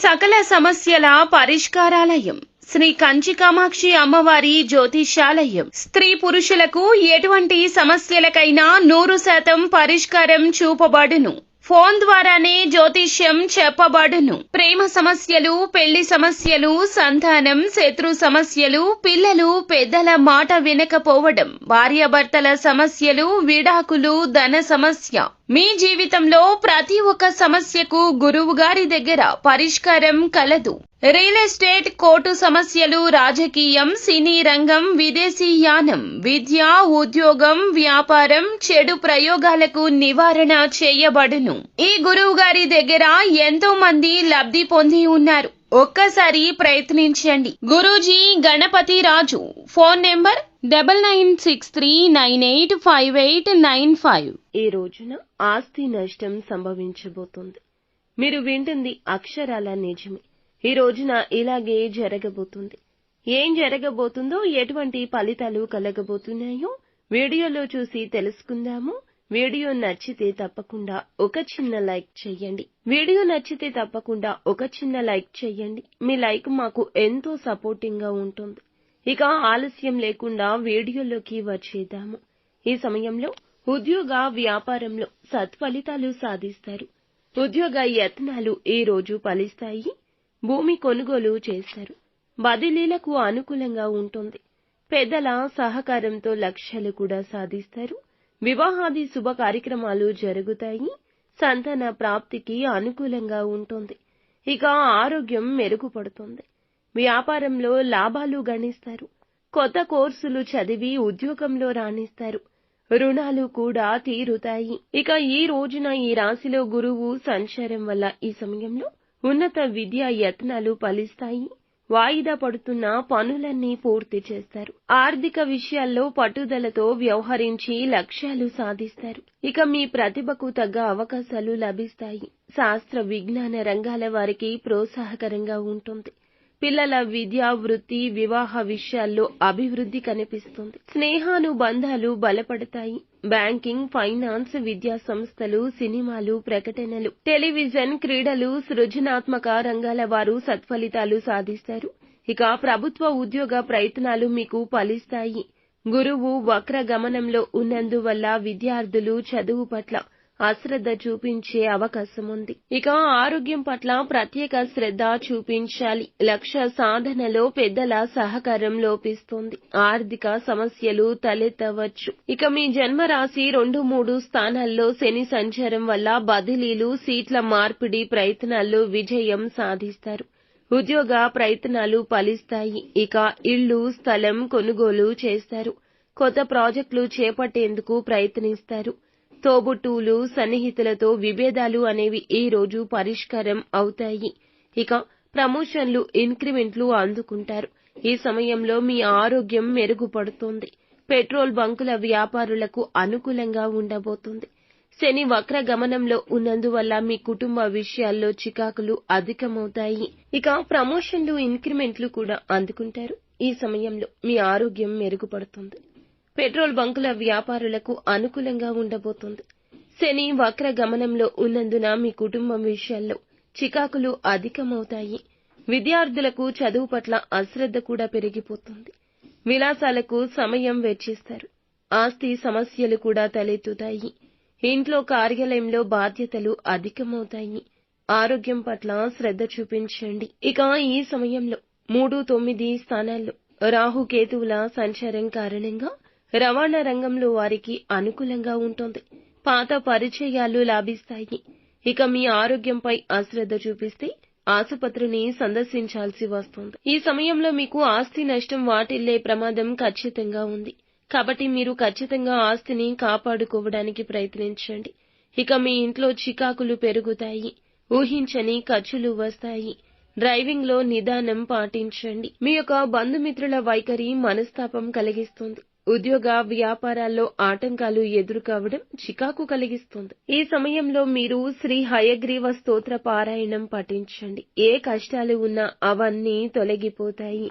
సకల సమస్యల పరిష్కారాలయం శ్రీ కంచి కామాక్షి అమ్మవారి జ్యోతిషాలయం. స్త్రీ పురుషులకు ఎటువంటి సమస్యలకైనా 100% పరిష్కారం చూపబడును. ఫోన్ ద్వారానే జ్యోతిష్యం చెప్పబడును. ప్రేమ సమస్యలు, పెళ్లి సమస్యలు, సంతానం, శత్రు సమస్యలు, పిల్లలు పెద్దల మాట వినకపోవడం, భార్యాభర్తల సమస్యలు, విడాకులు, ధన సమస్య. మీ జీవితంలో ప్రతి ఒక్క సమస్యకు గురువు గారి దగ్గర పరిష్కారం కలదు. రియల్ ఎస్టేట్, కోర్టు సమస్యలు, రాజకీయం, సినీ రంగం, విదేశీయానం, విద్య, ఉద్యోగం, వ్యాపారం, చెడు ప్రయోగాలకు నివారణ చేయబడును. ఈ గురువు గారి దగ్గర ఎంతో మంది లబ్ధి పొంది ఉన్నారు. ఒక్కసారి ప్రయత్నించండి. గురూజీ గణపతి రాజు. Phone number 9963985895. ఈ రోజున ఆస్తి నష్టం సంభవించబోతోంది. మీరు వింటుంది అక్షరాల నిజమే. ఈ రోజున ఇలాగే జరగబోతుంది. ఏం జరగబోతుందో, ఎటువంటి ఫలితాలు కలగబోతున్నాయో వీడియోలో చూసి తెలుసుకుందాము. వీడియో నచ్చితే తప్పకుండా ఒక చిన్న లైక్ చేయండి. మీ లైక్ మాకు ఎంతో సపోర్టింగ్ గా ఉంటుంది. ఇక ఆలస్యం లేకుండా వీడియోలోకి వచ్చేద్దాము. ఈ సమయంలో ఉద్యోగ, వ్యాపారంలో సత్ఫలితాలు సాధిస్తారు. ఉద్యోగ యత్నాలు ఈ రోజు ఫలిస్తాయి. భూమి కొనుగోలు చేస్తారు. బదిలీలకు అనుకూలంగా ఉంటుంది. పెద్దల సహకారంతో లక్ష్యాలు కూడా సాధిస్తారు. వివాహాది శుభ కార్యక్రమాలు జరుగుతాయి. సంతాన ప్రాప్తికి అనుకూలంగా ఉంటుంది. ఇక ఆరోగ్యం మెరుగుపడుతుంది. వ్యాపారంలో లాభాలు గణిస్తారు. కొత్త కోర్సులు చదివి ఉద్యోగంలో రాణిస్తారు. రుణాలు కూడా తీరుతాయి. ఇక ఈ రోజున ఈ రాశిలో గురువు సంచారం వల్ల ఈ సమయంలో ఉన్నత విద్యా యత్నాలు ఫలిస్తాయి. వాయిదా పడుతున్న పనులన్నీ పూర్తి చేస్తారు. ఆర్థిక విషయాల్లో పట్టుదలతో వ్యవహరించి లక్ష్యాలు సాధిస్తారు. ఇక మీ ప్రతిభకు తగ్గ అవకాశాలు లభిస్తాయి. శాస్త్ర విజ్ఞాన రంగాల వారికి ప్రోత్సాహకరంగా ఉంటుంది. పిల్లల విద్యా, వృత్తి, వివాహ విషయాల్లో అభివృద్ధి కనిపిస్తుంది. స్నేహానుబంధాలు బలపడతాయి. బ్యాంకింగ్, ఫైనాన్స్, విద్యా సంస్థలు, సినిమాలు, ప్రకటనలు, టెలివిజన్, క్రీడలు, సృజనాత్మక రంగాల వారు సత్ఫలితాలు సాధిస్తారు. ఇక ప్రభుత్వ ఉద్యోగ ప్రయత్నాలు మీకు ఫలిస్తాయి. గురువు వక్ర గమనంలో ఉన్నందువల్ల విద్యార్థులు చదువు పట్ల అశ్రద్ధ చూపించే అవకాశం ఉంది. ఇక ఆరోగ్యం పట్ల ప్రత్యేక శ్రద్ధ చూపించాలి. లక్ష్య సాధనలో పెద్దల సహకారం లోపిస్తుంది. ఆర్థిక సమస్యలు తలెత్తవచ్చు. ఇక మీ జన్మరాశి 2, 3 స్థానాల్లో శని సంచారం వల్ల బదిలీలు, సీట్ల మార్పిడి ప్రయత్నాల్లో విజయం సాధిస్తారు. ఉద్యోగ ప్రయత్నాలు ఫలిస్తాయి. ఇక ఇళ్లు, స్థలం కొనుగోలు చేస్తారు. కొత్త ప్రాజెక్టులు చేపట్టేందుకు ప్రయత్నిస్తారు. తోబుట్టువులు, సన్నిహితులతో విభేదాలు అనేవి ఈ రోజు పరిష్కారం అవుతాయి. ఇక ప్రమోషన్లు, ఇంక్రిమెంట్లు అందుకుంటారు. ఈ సమయంలో మీ ఆరోగ్యం మెరుగుపడుతోంది. పెట్రోల్ బంకుల వ్యాపారులకు అనుకూలంగా ఉండబోతుంది. శని వక్ర గమనంలో ఉన్నందువల్ల మీ కుటుంబ విషయాల్లో చికాకులు అధికమవుతాయి. ఇక ప్రమోషన్లు, ఇంక్రిమెంట్లు కూడా అందుకుంటారు. ఈ సమయంలో మీ ఆరోగ్యం మెరుగుపడుతుంది. పెట్రోల్ బంకుల వ్యాపారులకు అనుకూలంగా ఉండబోతుంది. శని వక్ర గమనంలో ఉన్నందున మీ కుటుంబం విషయాల్లో చికాకులు అధికమవుతాయి. విద్యార్థులకు చదువు పట్ల అశ్రద్ధ కూడా పెరిగిపోతుంది. విలాసాలకు సమయం వెచ్చిస్తారు. ఆస్తి సమస్యలు కూడా తలెత్తుతాయి. ఇంట్లో, కార్యాలయంలో బాధ్యతలు అధికమవుతాయి. ఆరోగ్యం పట్ల శ్రద్ధ చూపించండి. ఇక ఈ సమయంలో 3, 9 స్థానాల్లో రాహుకేతువుల సంచారం కారణంగా రవాణా రంగంలో వారికి అనుకూలంగా ఉంటుంది. పాత పరిచయాలు లాభిస్తాయి. ఇక మీ ఆరోగ్యంపై అశ్రద్ధ చూపిస్తే ఆసుపత్రిని సందర్శించాల్సి వస్తుంది. ఈ సమయంలో మీకు ఆస్తి నష్టం వాటిల్లే ప్రమాదం ఖచ్చితంగా ఉంది. కాబట్టి మీరు ఖచ్చితంగా ఆస్తిని కాపాడుకోవడానికి ప్రయత్నించండి. ఇక మీ ఇంట్లో చికాకులు పెరుగుతాయి. ఊహించని ఖర్చులు వస్తాయి. డ్రైవింగ్ లో నిదానం పాటించండి. మీ యొక్క బంధుమిత్రుల వైఖరి మనస్తాపం కలిగిస్తుంది. ఉద్యోగ, వ్యాపారాల్లో ఆటంకాలు ఎదురుకావడం చికాకు కలిగిస్తుంది. ఈ సమయంలో మీరు శ్రీ హయగ్రీవ స్తోత్ర పారాయణం పఠించండి. ఏ కష్టాలు ఉన్నా అవన్నీ తొలగిపోతాయి.